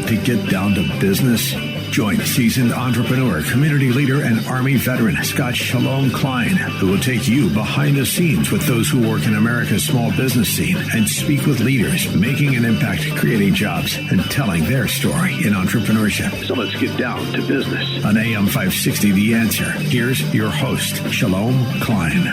to get down to business? Join seasoned entrepreneur, community leader, and Army veteran Scott Shalom Klein, who will take you behind the scenes with those who work in America's small business scene and speak with leaders making an impact, creating jobs, and telling their story in entrepreneurship. So let's get down to business. On AM 560, The Answer, here's your host, Shalom Klein.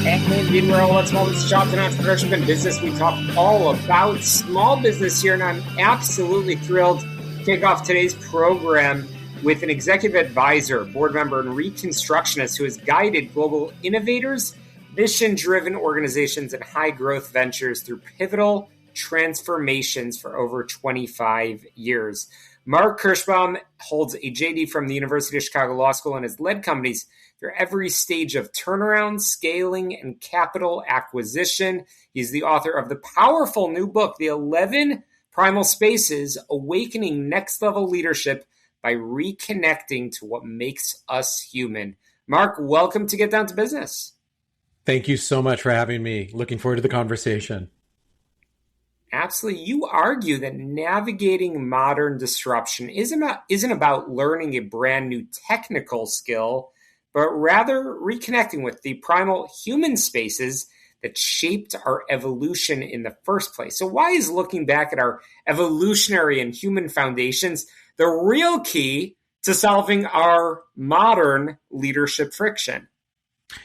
And we're all about small business, jobs, and entrepreneurship and business. We talk all about small business here, and I'm absolutely thrilled to kick off today's program with an executive advisor, board member, and reconstructionist who has guided global innovators, mission-driven organizations, and high-growth ventures through pivotal transformations for over 25 years. Marc Kirshbaum holds a JD from the University of Chicago Law School and has led companies through every stage of turnaround, scaling, and capital acquisition. He's the author of the powerful new book, The 11 Primal Spaces, Awakening Next-Level Leadership by Reconnecting to What Makes Us Human. Marc, welcome to Get Down to Business. Thank you so much for having me. Looking forward to the conversation. Absolutely. You argue that navigating modern disruption isn't about learning a brand new technical skill, but rather reconnecting with the primal human spaces that shaped our evolution in the first place. So why is looking back at our evolutionary and human foundations the real key to solving our modern leadership friction?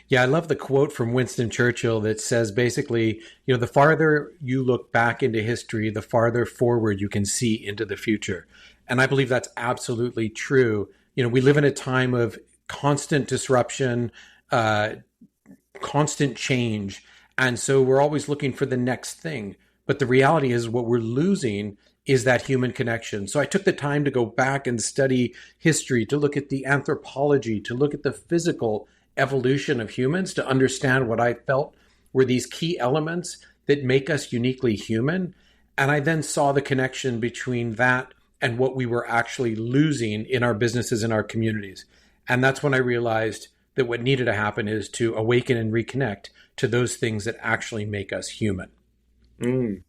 Yeah, I love the quote from Winston Churchill that says basically, the farther you look back into history, the farther forward you can see into the future. And I believe that's absolutely true. We live in a time of constant disruption, constant change. And so we're always looking for the next thing. But the reality is what we're losing is that human connection. So I took the time to go back and study history, to look at the anthropology, to look at the physical evolution of humans, to understand what I felt were these key elements that make us uniquely human. And I then saw the connection between that and what we were actually losing in our businesses and our communities. And that's when I realized that what needed to happen is to awaken and reconnect to those things that actually make us human.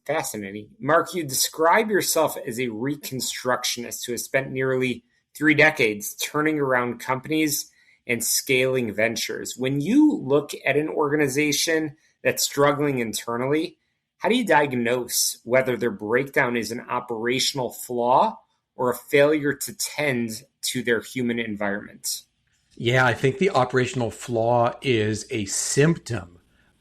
Fascinating. Marc, you describe yourself as a reconstructionist who has spent nearly 3 decades turning around companies and scaling ventures. When you look at an organization that's struggling internally, how do you diagnose whether their breakdown is an operational flaw or a failure to tend to their human environment? Yeah, I think the operational flaw is a symptom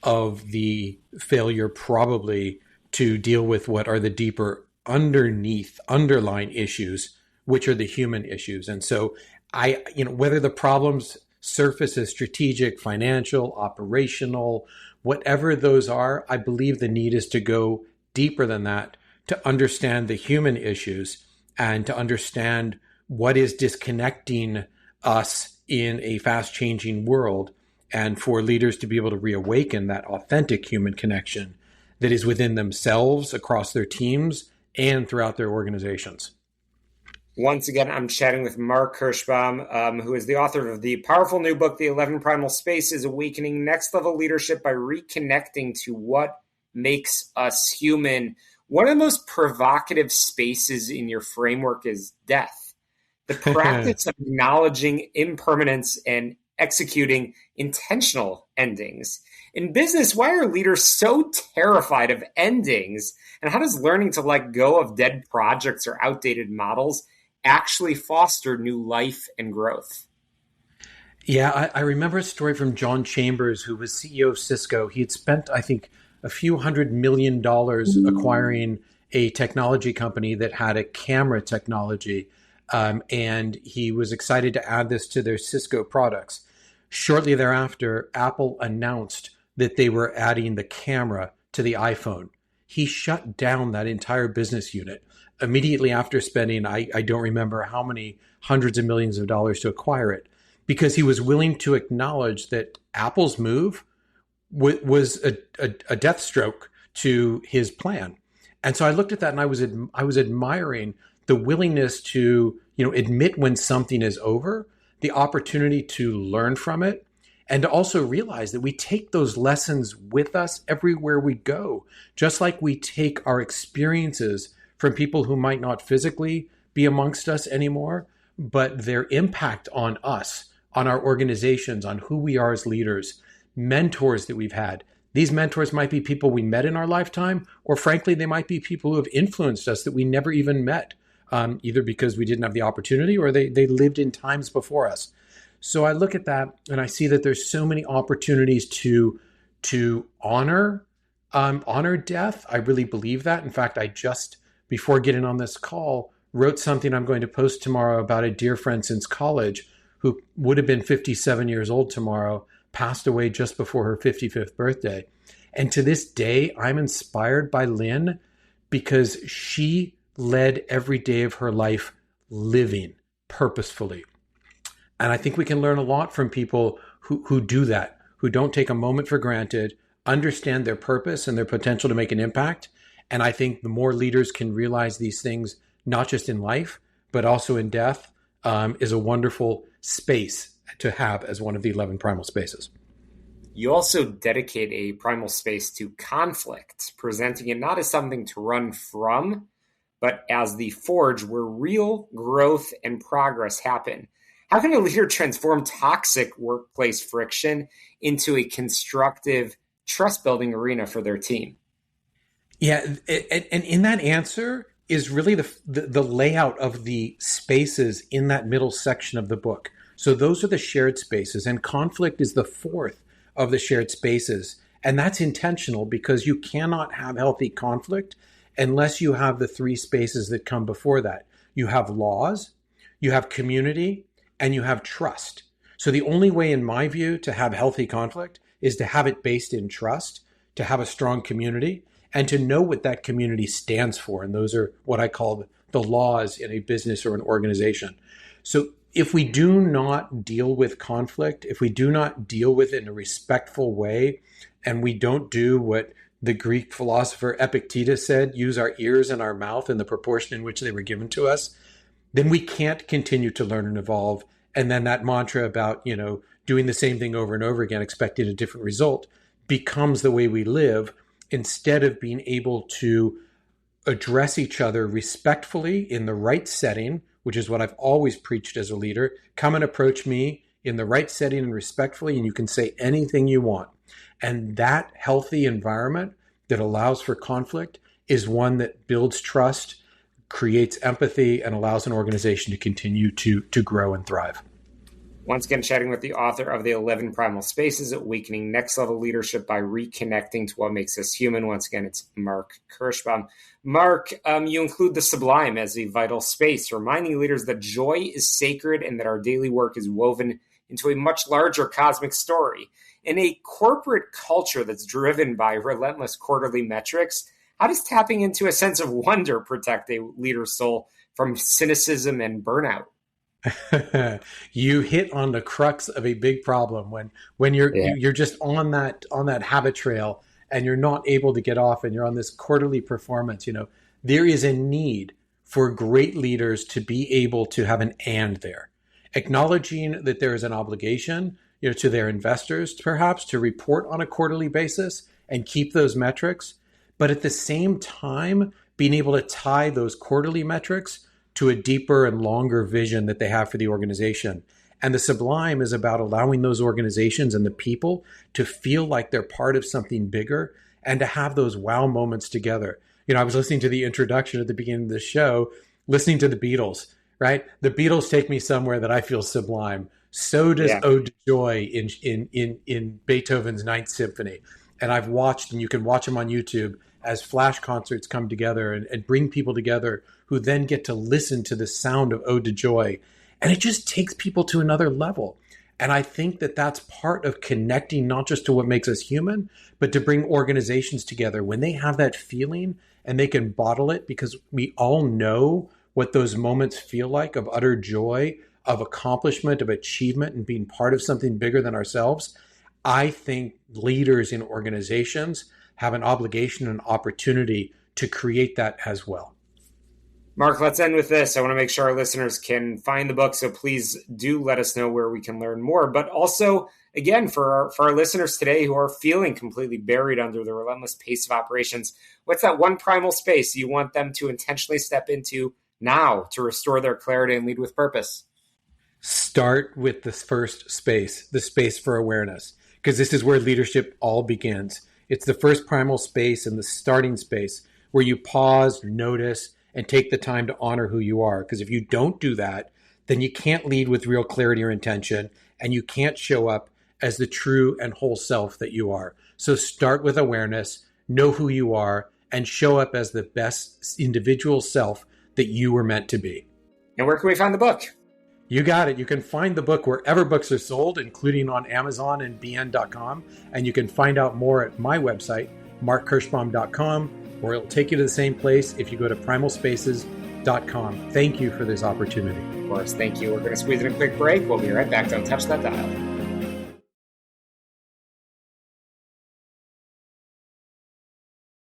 of the failure probably to deal with what are the deeper underlying issues, which are the human issues. And so whether the problems surface as strategic, financial, operational, whatever those are, I believe the need is to go deeper than that, to understand the human issues and to understand what is disconnecting us in a fast-changing world, and for leaders to be able to reawaken that authentic human connection that is within themselves, across their teams, and throughout their organizations. Once again, I'm chatting with Marc Kirshbaum, who is the author of the powerful new book, The 11 Primal Spaces, Awakening Next-Level Leadership by Reconnecting to What Makes Us Human. One of the most provocative spaces in your framework is death. The practice of acknowledging impermanence and executing intentional endings. In business, why are leaders so terrified of endings? And how does learning to let go of dead projects or outdated models actually foster new life and growth? Yeah, I remember a story from John Chambers, who was CEO of Cisco. He had spent, I think, a few $100 million acquiring a technology company that had a camera technology. And he was excited to add this to their Cisco products. Shortly thereafter, Apple announced that they were adding the camera to the iPhone. He shut down that entire business unit immediately after spending, I don't remember how many hundreds of millions of dollars to acquire it, because he was willing to acknowledge that Apple's move was a death stroke to his plan. And so I looked at that and I was admiring the willingness to, admit when something is over, the opportunity to learn from it, and to also realize that we take those lessons with us everywhere we go, just like we take our experiences from people who might not physically be amongst us anymore, but their impact on us, on our organizations, on who we are as leaders, mentors that we've had. These mentors might be people we met in our lifetime, or frankly, they might be people who have influenced us that we never even met, either because we didn't have the opportunity or they lived in times before us. So I look at that and I see that there's so many opportunities to honor death. I really believe that. In fact, I just, before getting on this call, wrote something I'm going to post tomorrow about a dear friend since college who would have been 57 years old tomorrow, passed away just before her 55th birthday. And to this day, I'm inspired by Lynn because she led every day of her life living purposefully. And I think we can learn a lot from people who do that, who don't take a moment for granted, understand their purpose and their potential to make an impact. And I think the more leaders can realize these things, not just in life, but also in death, is a wonderful space to have as one of the 11 primal spaces. You also dedicate a primal space to conflict, presenting it not as something to run from, but as the forge where real growth and progress happen. How can a leader transform toxic workplace friction into a constructive, trust-building arena for their team? Yeah, and in that answer is really the layout of the spaces in that middle section of the book. So those are the shared spaces, and conflict is the fourth of the shared spaces. And that's intentional because you cannot have healthy conflict unless you have the three spaces that come before that. You have laws, you have community, and you have trust. So the only way, in my view, to have healthy conflict is to have it based in trust, to have a strong community, and to know what that community stands for. And those are what I call the laws in a business or an organization. So if we do not deal with conflict, if we do not deal with it in a respectful way, and we don't do what the Greek philosopher Epictetus said, use our ears and our mouth in the proportion in which they were given to us, then we can't continue to learn and evolve. And then that mantra about, doing the same thing over and over again, expecting a different result, becomes the way we live, instead of being able to address each other respectfully in the right setting, which is what I've always preached as a leader. Come and approach me in the right setting and respectfully, and you can say anything you want. And that healthy environment that allows for conflict is one that builds trust, creates empathy, and allows an organization to continue to grow and thrive. Once again, chatting with the author of the 11 Primal Spaces, Awakening Next Level Leadership by Reconnecting to What Makes Us Human. Once again, it's Marc Kirshbaum. Marc, you include the sublime as a vital space, reminding leaders that joy is sacred and that our daily work is woven into a much larger cosmic story. In a corporate culture that's driven by relentless quarterly metrics, how does tapping into a sense of wonder protect a leader's soul from cynicism and burnout? You hit on the crux of a big problem when you're just on that habit trail and you're not able to get off and you're on this quarterly performance. There is a need for great leaders to be able to have an and there, acknowledging that there is an obligation, to their investors, perhaps, to report on a quarterly basis and keep those metrics, but at the same time being able to tie those quarterly metrics to a deeper and longer vision that they have for the organization. And the sublime is about allowing those organizations and the people to feel like they're part of something bigger and to have those wow moments together. I was listening to the introduction at the beginning of the show, listening to the Beatles, right? The Beatles take me somewhere that I feel sublime. So does Ode to Joy in Beethoven's Ninth Symphony. And I've watched, and you can watch them on YouTube, as flash concerts come together and bring people together who then get to listen to the sound of Ode to Joy. And it just takes people to another level. And I think that that's part of connecting not just to what makes us human, but to bring organizations together when they have that feeling and they can bottle it, because we all know what those moments feel like of utter joy, of accomplishment, of achievement, and being part of something bigger than ourselves. I think leaders in organizations have an obligation and opportunity to create that as well. Marc, let's end with this. I want to make sure our listeners can find the book, so please do let us know where we can learn more. But also, again, for our listeners today who are feeling completely buried under the relentless pace of operations, what's that one primal space you want them to intentionally step into now to restore their clarity and lead with purpose? Start with the first space, the space for awareness, because this is where leadership all begins. It's the first primal space and the starting space where you pause, notice, and take the time to honor who you are. Because if you don't do that, then you can't lead with real clarity or intention, and you can't show up as the true and whole self that you are. So start with awareness, know who you are, and show up as the best individual self that you were meant to be. And where can we find the book? You got it. You can find the book wherever books are sold, including on Amazon and bn.com. And you can find out more at my website, markkirshbaum.com, or it'll take you to the same place if you go to primalspaces.com. Thank you for this opportunity. Of course, thank you. We're going to squeeze in a quick break. We'll be right back. Don't touch that dial.